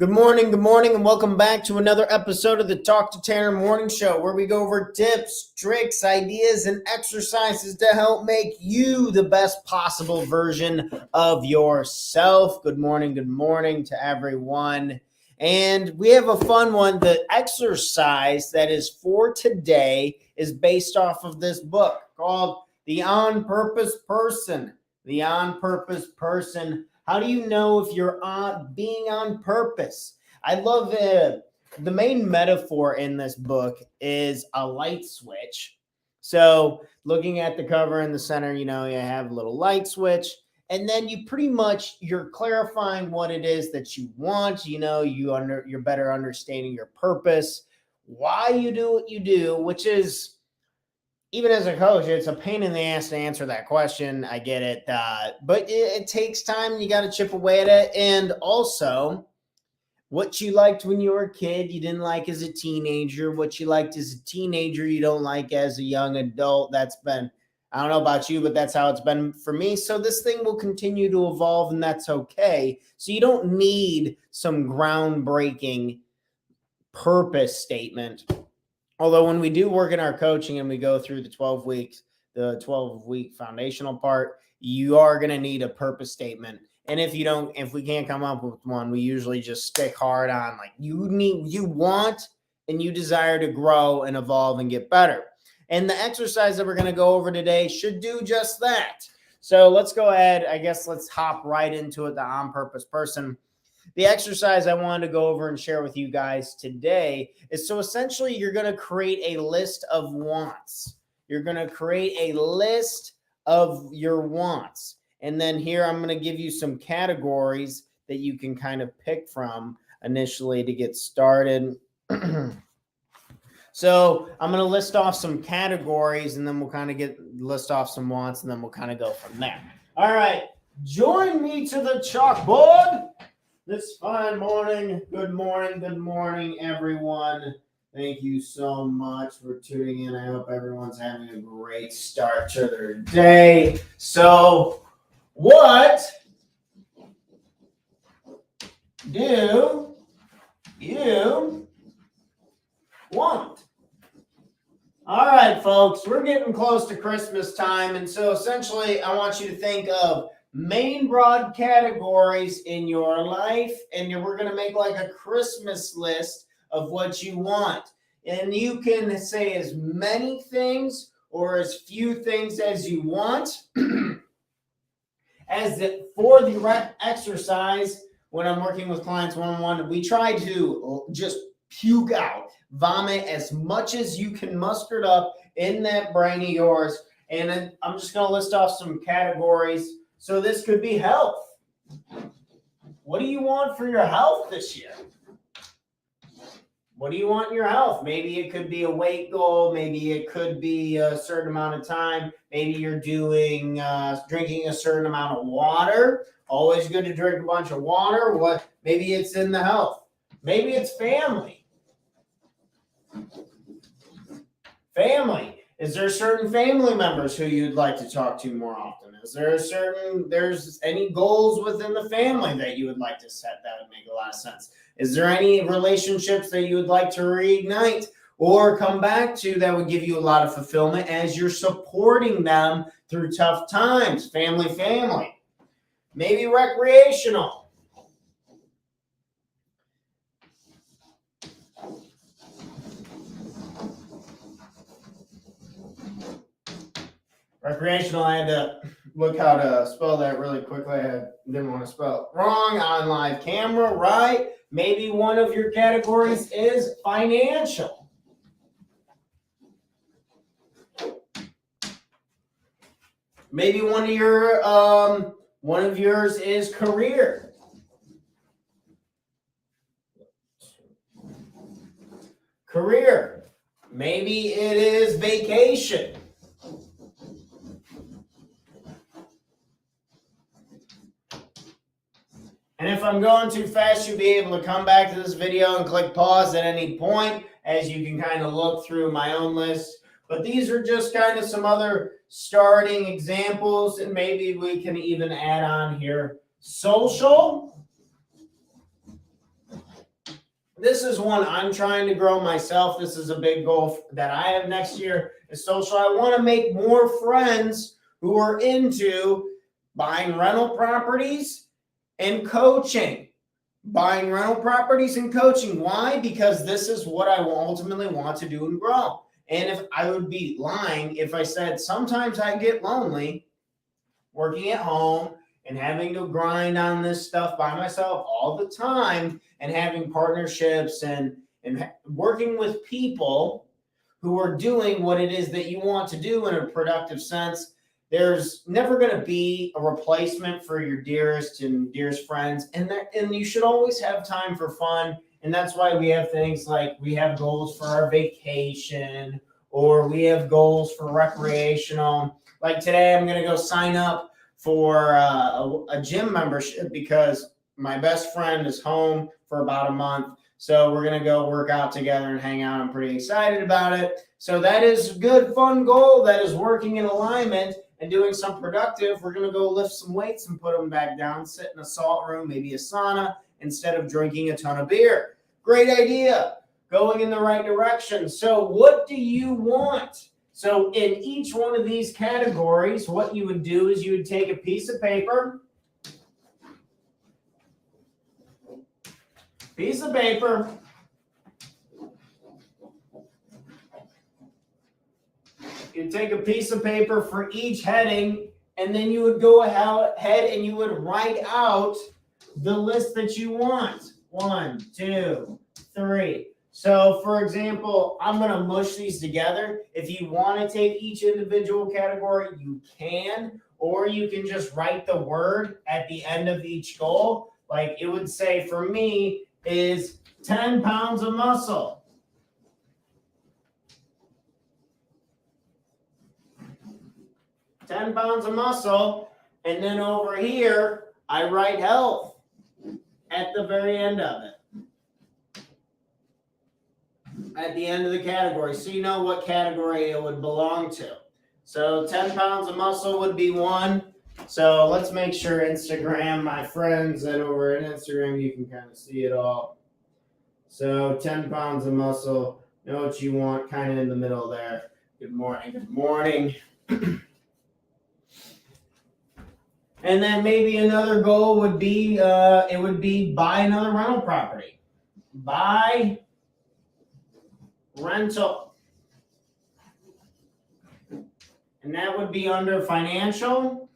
Good morning, and welcome back to another episode of the Talk to Tanner Morning Show, where we go over tips, tricks, ideas, and exercises to help make you the best possible version of yourself. Good morning to everyone. And we have a fun one. The exercise that is for today is based off of this book called The On Purpose Person. The On Purpose Person. How do you know if you're being on purpose? I love it. The main metaphor in this book is a light switch. So looking at the cover in the center, you have a little light switch, and then you're clarifying what it is that you want. You're better understanding your purpose, why you do what you do, which is, even as a coach, it's a pain in the ass to answer that question. I get it. But it takes time. You got to chip away at it. And also, what you liked when you were a kid, you didn't like as a teenager. What you liked as a teenager, you don't like as a young adult. I don't know about you, but that's how it's been for me. So this thing will continue to evolve, and that's okay. So you don't need some groundbreaking purpose statement. Although when we do work in our coaching and we go through the 12 weeks, the 12-week foundational part, you are going to need a purpose statement. And if we can't come up with one, we usually just stick hard on you want and you desire to grow and evolve and get better. And the exercise that we're going to go over today should do just that. So let's go ahead. I guess let's hop right into it. The On Purpose Person. The exercise I wanted to go over and share with you guys today is, so essentially you're going to create a list of wants. You're going to create a list of your wants. And then here I'm going to give you some categories that you can kind of pick from initially to get started. So I'm going to list off some categories, and then we'll kind of list off some wants, and then we'll kind of go from there. All right. Join me to the chalkboard this fine morning. Good morning, everyone. Thank you so much for tuning in. I hope everyone's having a great start to their day. So, what do you want? All right, folks, we're getting close to Christmas time, and so essentially I want you to think of main broad categories in your life, and we're going to make like a Christmas list of what you want. And you can say as many things or as few things as you want. For the exercise, when I'm working with clients one-on-one, we try to just puke out, vomit as much as you can muster up in that brain of yours. And then I'm just going to list off some categories. So this could be health. What do you want for your health this year? What do you want in your health? Maybe it could be a weight goal. Maybe it could be a certain amount of time. Maybe you're doing drinking a certain amount of water. Always good to drink a bunch of water. Maybe it's in the health. Maybe it's family. Family. Is there certain family members who you'd like to talk to more often? Is there's any goals within the family that you would like to set that would make a lot of sense? Is there any relationships that you would like to reignite or come back to that would give you a lot of fulfillment as you're supporting them through tough times? Family. Maybe recreational. Recreational, I had to look how to spell that really quickly. I didn't want to spell it wrong on live camera, right? Maybe one of your categories is financial. Maybe one of yours is career. Maybe it is vacation. And if I'm going too fast, you'll be able to come back to this video and click pause at any point as you can kind of look through my own list. But these are just kind of some other starting examples, and maybe we can even add on here social. this is one I'm trying to grow myself. This is a big goal that I have next year is social. I want to make more friends who are into buying rental properties and coaching. Buying rental properties and coaching. Why? Because this is what I ultimately want to do and grow. And if I would be lying if I said sometimes I get lonely working at home and having to grind on this stuff by myself all the time and having partnerships and working with people who are doing what it is that you want to do in a productive sense. There's never going to be a replacement for your dearest friends, and you should always have time for fun. And that's why we have things like we have goals for our vacation, or we have goals for recreational. Like today, I'm going to go sign up for a gym membership because my best friend is home for about a month. So we're going to go work out together and hang out. I'm pretty excited about it. So that is a good, fun goal that is working in alignment and doing some productive. We're going to go lift some weights and put them back down, sit in a salt room, maybe a sauna, instead of drinking a ton of beer. Great idea. Going in the right direction. So what do you want? So in each one of these categories, what you would do is you would take a piece of paper, you take a piece of paper for each heading, and then you would go ahead and you would write out the list that you want. 1, 2, 3. So, for example, I'm going to mush these together. If you want to take each individual category, you can, or you can just write the word at the end of each goal. Like it would say for me is 10 pounds of muscle. 10 pounds of muscle. And then over here, I write health at the very end of it. At the end of the category, so you know what category it would belong to. So 10 pounds of muscle would be 1. So let's make sure Instagram, my friends that over at Instagram, you can kind of see it all. So 10 pounds of muscle, know what you want, kind of in the middle there. Good morning, good morning. And then maybe another goal would be, it would be buy another rental property. Buy rental. And that would be under financial.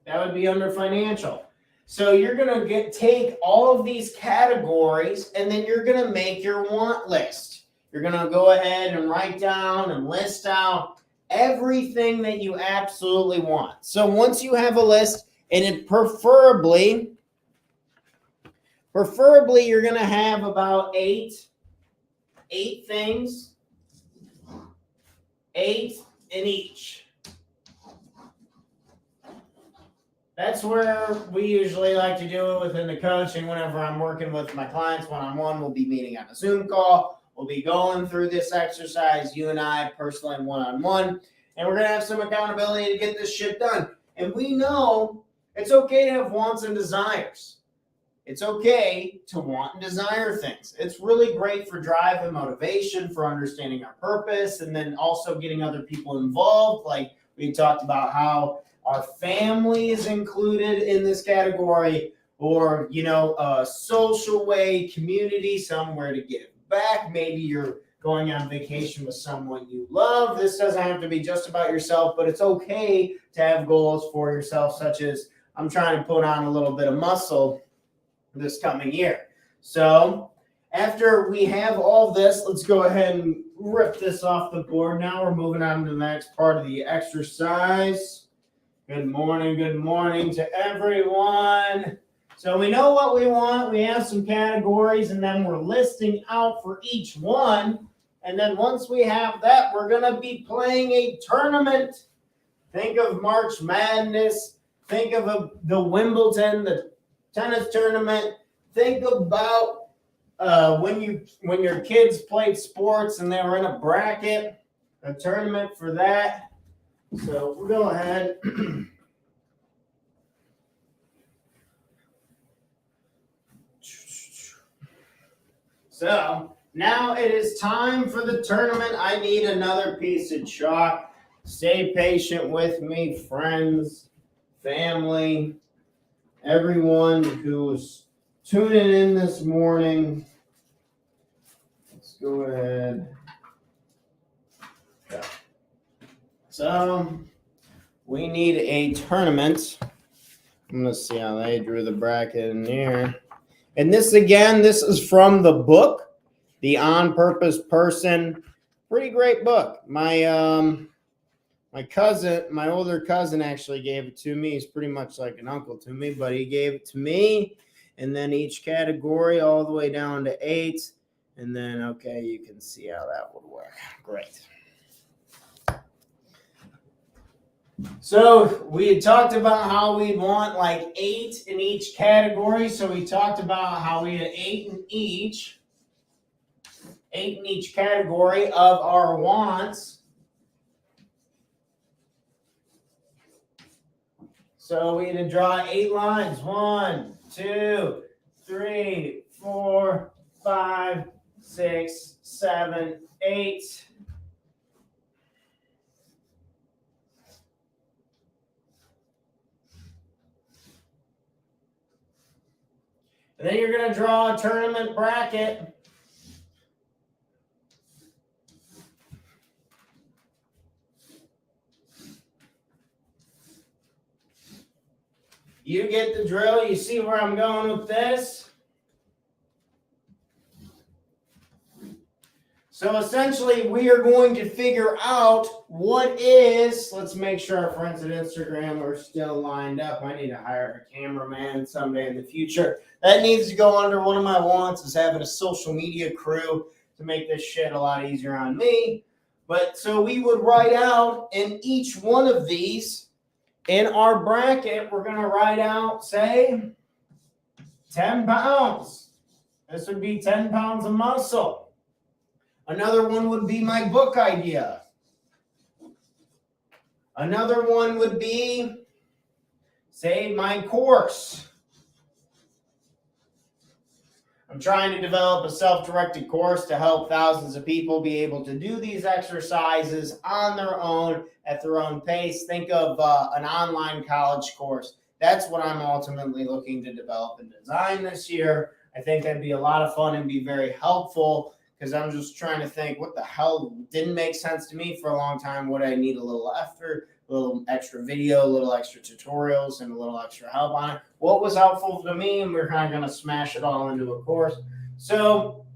That would be under financial. So you're going to take all of these categories and then you're going to make your want list. You're going to go ahead and write down and list out everything that you absolutely want. So once you have a list, and it preferably you're going to have about 8 things, 8 in each. That's where we usually like to do it within the coaching. Whenever I'm working with my clients one-on-one, we'll be meeting on a Zoom call. We'll be going through this exercise, you and I personally one-on-one, and we're going to have some accountability to get this shit done. And we know it's okay to have wants and desires. It's okay to want and desire things. It's really great for drive and motivation, for understanding our purpose, and then also getting other people involved. Like we talked about how our family is included in this category, or, a social way, community, somewhere to give back. Maybe you're going on vacation with someone you love. This doesn't have to be just about yourself, but it's okay to have goals for yourself, such as I'm trying to put on a little bit of muscle this coming year. So after we have all this, let's go ahead and rip this off the board. Now we're moving on to the next part of the exercise. Good morning to everyone. So we know what we want. We have some categories, and then we're listing out for each one. And then once we have that, we're going to be playing a tournament. Think of March Madness. Think of the Wimbledon, the tennis tournament. Think about when your kids played sports and they were in a bracket, a tournament for that. So we'll go ahead. So now it is time for the tournament. I need another piece of chalk. Stay patient with me, friends, family, everyone who's tuning in this morning. Let's go ahead. Okay. So we need a tournament. I'm going to see how they drew the bracket in here. And this, again, this is from the book, The On Purpose Person. Pretty great book. My cousin, my older cousin actually gave it to me. He's pretty much like an uncle to me, but he gave it to me. And then each category all the way down to 8. And then, okay, you can see how that would work. Great. So we had talked about how we'd want like 8 in each category. So we talked about how we had 8 in each category of our wants. So we had to draw 8 lines. 1, 2, 3, 4, 5, 6, 7, 8. And then you're going to draw a tournament bracket. You get the drill. You see where I'm going with this? So essentially, we are going to figure out what is, let's make sure our friends at Instagram are still lined up. I need to hire a cameraman someday in the future. That needs to go under one of my wants, is having a social media crew to make this shit a lot easier on me. But so we would write out in each one of these, in our bracket, we're going to write out, say, 10 pounds. This would be 10 pounds of muscle. Another one would be my book idea. Another one would be, say, my course. I'm trying to develop a self-directed course to help thousands of people be able to do these exercises on their own, at their own pace. Think of an online college course. That's what I'm ultimately looking to develop and design this year. I think that'd be a lot of fun and be very helpful, because I'm just trying to think what the hell didn't make sense to me for a long time. What I need a little effort, a little extra video, a little extra tutorials, and a little extra help on it. What was helpful to me, and we're kind of going to smash it all into a course. So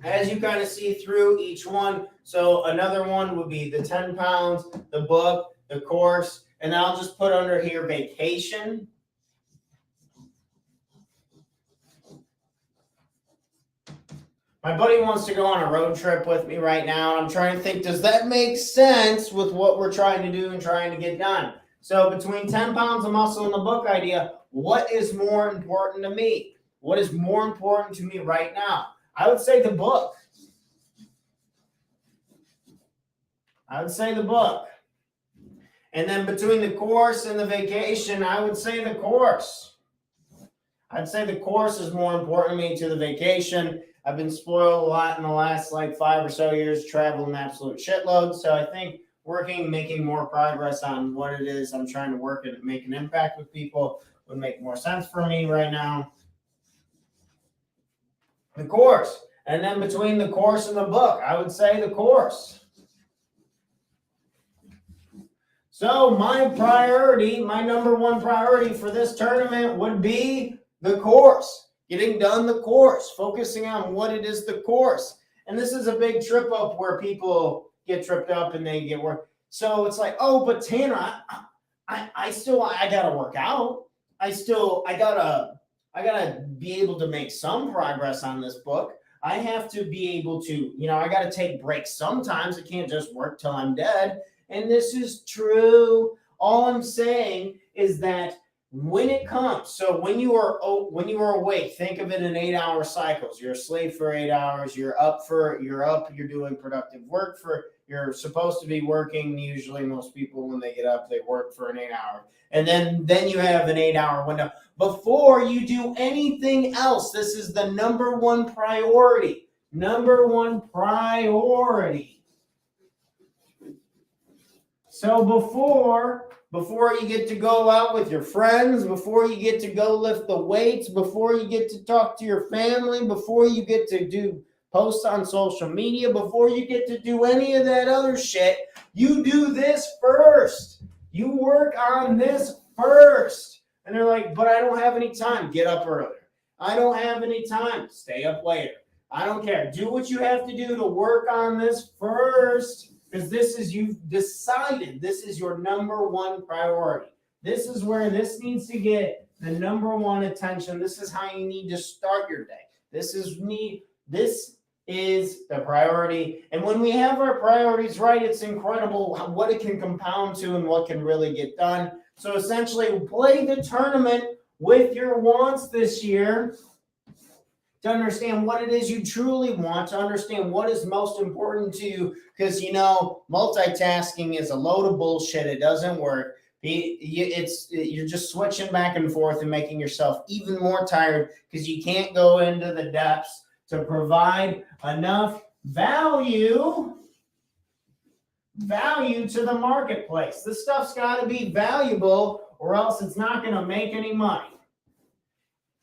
as you kind of see through each one, so another one would be the 10 pounds, the book, the course, and I'll just put under here vacation. My buddy wants to go on a road trip with me right now, and I'm trying to think, does that make sense with what we're trying to do and trying to get done? So between 10 pounds of muscle and the book idea, what is more important to me? What is more important to me right now? I would say the book. I would say the book. And then between the course and the vacation, I would say the course. I'd say the course is more important to me to the vacation. I've been spoiled a lot in the last like 5 or so years, traveling absolute shitload. So I think making more progress on what it is I'm trying to work and make an impact with people would make more sense for me right now. The course. And then between the course and the book, I would say the course. So my priority, my number one priority for this tournament would be the course. Getting done the course, focusing on what it is the course. And this is a big trip up where people get tripped up and they get work. So it's like, oh, but Tanner, I gotta work out. I gotta be able to make some progress on this book. I have to be able to, I gotta take breaks sometimes. I can't just work till I'm dead. And this is true. All I'm saying is that when it comes, so when you are awake, think of it in 8-hour cycles. You're asleep for 8 hours. You're up. You're doing productive work you're supposed to be working. Usually, most people when they get up, they work for an 8 hour, and then you have an 8-hour window before you do anything else. This is the number one priority. number one priority. So before you get to go out with your friends, before you get to go lift the weights, before you get to talk to your family, before you get to do posts on social media, before you get to do any of that other shit, you do this first. You work on this first. And they're like, but I don't have any time. Get up earlier. I don't have any time. Stay up later. I don't care. Do what you have to do to work on this first. Because this is, you've decided, this is your number one priority. This is where this needs to get the number one attention. This is how you need to start your day. This is the priority. And when we have our priorities right, it's incredible what it can compound to and what can really get done. So essentially, play the tournament with your wants this year, to understand what it is you truly want, to understand what is most important to you, because multitasking is a load of bullshit. It doesn't work. You're just switching back and forth and making yourself even more tired because you can't go into the depths to provide enough value to the marketplace. This stuff's got to be valuable or else it's not going to make any money.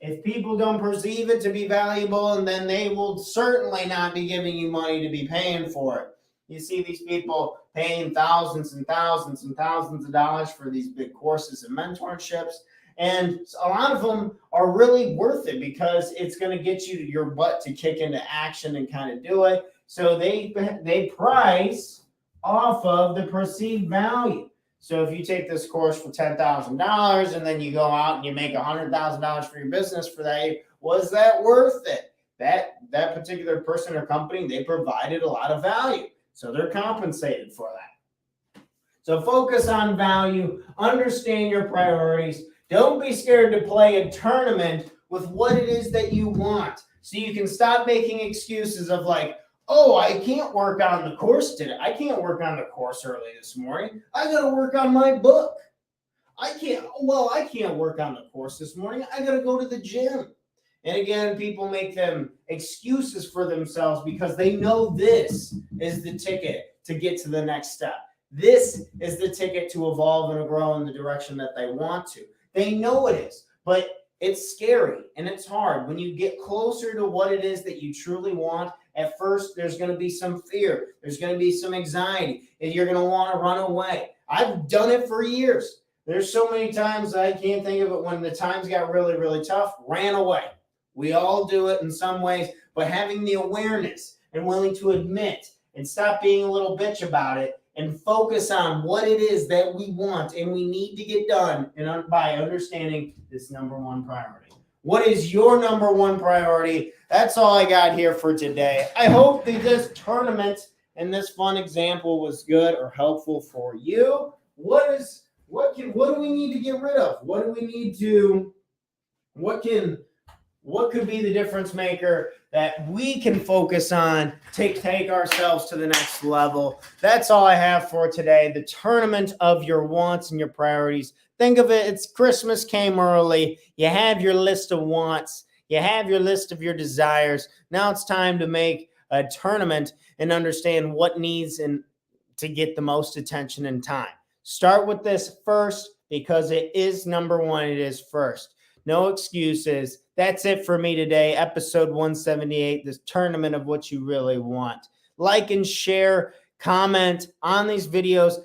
If people don't perceive it to be valuable, and then they will certainly not be giving you money to be paying for it. You see these people paying thousands and thousands and thousands of dollars for these big courses and mentorships. And a lot of them are really worth it because it's going to get your butt to kick into action and kind of do it. So they price off of the perceived value. So if you take this course for $10,000 and then you go out and you make $100,000 for your business for that year, was that worth it? That particular person or company, they provided a lot of value. So they're compensated for that. So focus on value, understand your priorities. Don't be scared to play a tournament with what it is that you want. So you can stop making excuses of like, oh, I can't work on the course today. I can't work on the course early this morning. I got to work on my book. I can't work on the course this morning. I got to go to the gym. And again, people make them excuses for themselves because they know this is the ticket to get to the next step. This is the ticket to evolve and grow in the direction that they want to. They know it is, but it's scary and it's hard. When you get closer to what it is that you truly want, at first, there's going to be some fear. There's going to be some anxiety, and you're going to want to run away. I've done it for years. There's so many times I can't think of it when the times got really, really tough, ran away. We all do it in some ways, but having the awareness and willing to admit and stop being a little bitch about it and focus on what it is that we want and we need to get done and by understanding this number one priority. What is your number one priority? That's all I got here for today. I hope that this tournament and this fun example was good or helpful for you. What do we need to get rid of? What could be the difference maker that we can focus on to take ourselves to the next level? That's all I have for today. The tournament of your wants and your priorities. Think of it, it's Christmas came early. You have your list of wants. You have your list of your desires. Now it's time to make a tournament and understand what needs and to get the most attention and time. Start with this first because it is number one. It is first. No excuses. That's it for me today. Episode 178, this tournament of what you really want. Like and share, comment on these videos.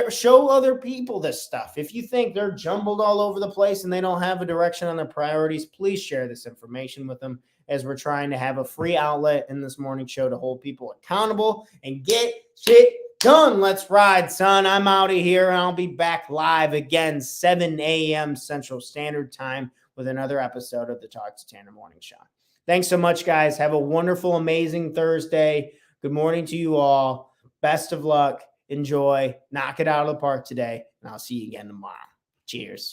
Show other people this stuff. If you think they're jumbled all over the place and they don't have a direction on their priorities, please share this information with them as we're trying to have a free outlet in this morning show to hold people accountable and get shit done. Let's ride, son. I'm out of here and I'll be back live again 7 a.m. Central Standard Time with another episode of the Talk to Tanner Morning Show. Thanks so much, guys. Have a wonderful, amazing Thursday. Good morning to you all. Best of luck. Enjoy. Knock it out of the park today. And I'll see you again tomorrow. Cheers.